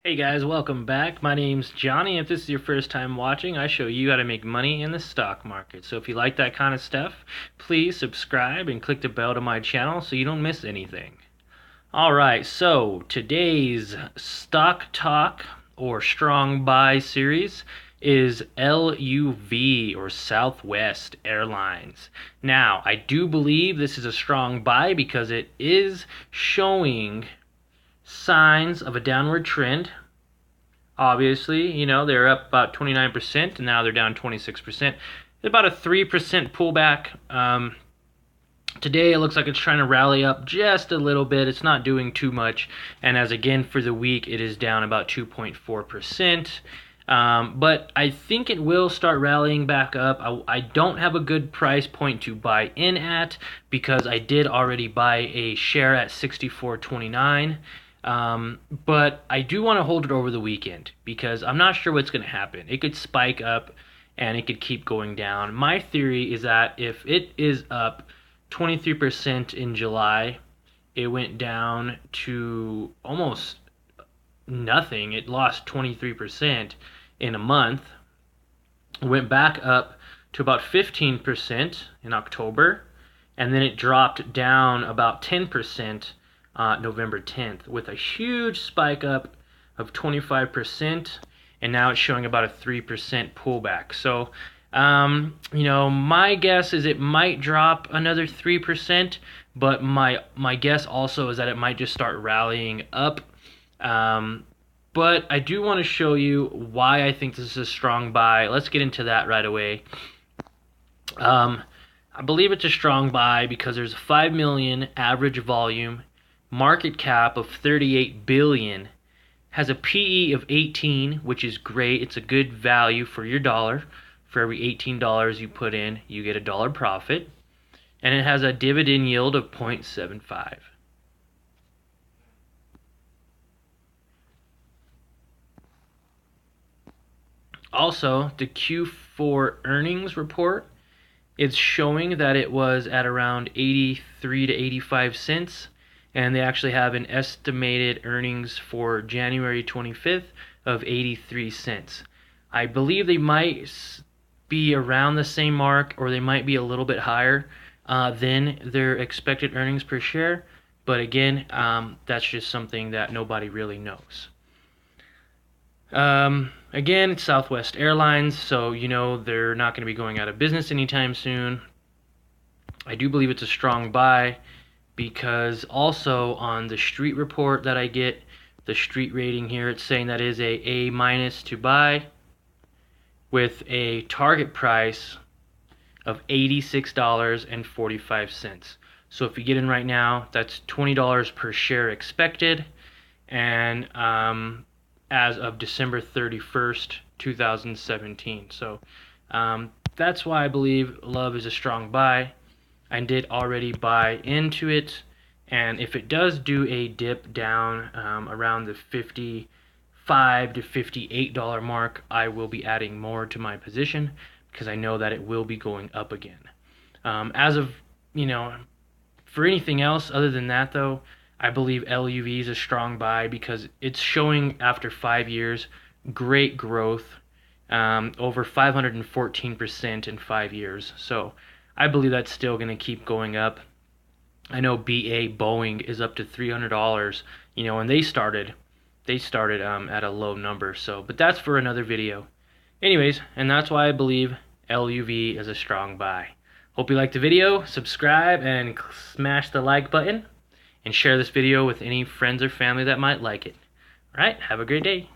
Hey guys, welcome back. My name's Johnny. If this is your first time watching, I show you how to make money in the stock market. So if you like that kind of stuff, please subscribe and click the bell to my channel so you don't miss anything. Alright, so today's stock talk or strong buy series is LUV or Southwest Airlines. Now, I do believe this is a strong buy because it is showing signs of a downward trend. Obviously, they're up about 29%, and now they're down 26%. About a 3% pullback. Today, it looks like it's trying to rally up just a little bit. It's not doing too much. And as again, for the week, it is down about 2.4%. But I think it will start rallying back up. I don't have a good price point to buy in at because I did already buy a share at $64.29. But I do want to hold it over the weekend because I'm not sure what's going to happen. It could spike up and it could keep going down. My theory is that if it is up 23% in July, it went down to almost nothing. It lost 23% in a month, went back up to about 15% in October, and then it dropped down about 10% November 10th with a huge spike up of 25%, and now it's showing about a 3% pullback. So my guess is it might drop another 3%, but my guess also is that it might just start rallying up. But I do want to show you why I think this is a strong buy. Let's get into that right away. I believe it's a strong buy because there's 5 million average volume, market cap of 38 billion, has a PE of 18, which is great. It's a good value for your dollar. For every $18 you put in, you get $1 profit. And it has a dividend yield of 0.75. Also, the Q4 earnings report, it's showing that it was at around 83 to 85 cents. And they actually have an estimated earnings for January 25th of 83 cents. I believe they might be around the same mark, or they might be a little bit higher than their expected earnings per share. But again, that's just something that nobody really knows. Again, it's Southwest Airlines, so they're not going to be going out of business anytime soon. I do believe it's a strong buy because also on the street report that I get, the street rating here, it's saying that is a A- to buy with a target price of $86.45. So if you get in right now, that's $20 per share expected, and as of December 31st, 2017. So that's why I believe LUV is a strong buy. I did already buy into it, and if it does do a dip down around the $55 to $58 mark, I will be adding more to my position because I know that it will be going up again. As of, for anything else other than that though, I believe LUV is a strong buy because it's showing after 5 years great growth, over 514% in 5 years. So I believe that's still going to keep going up. I know BA Boeing is up to $300, and they started at a low number. So, but that's for another video. Anyways, and that's why I believe LUV is a strong buy. Hope you liked the video. Subscribe and smash the like button, and share this video with any friends or family that might like it. All right, have a great day.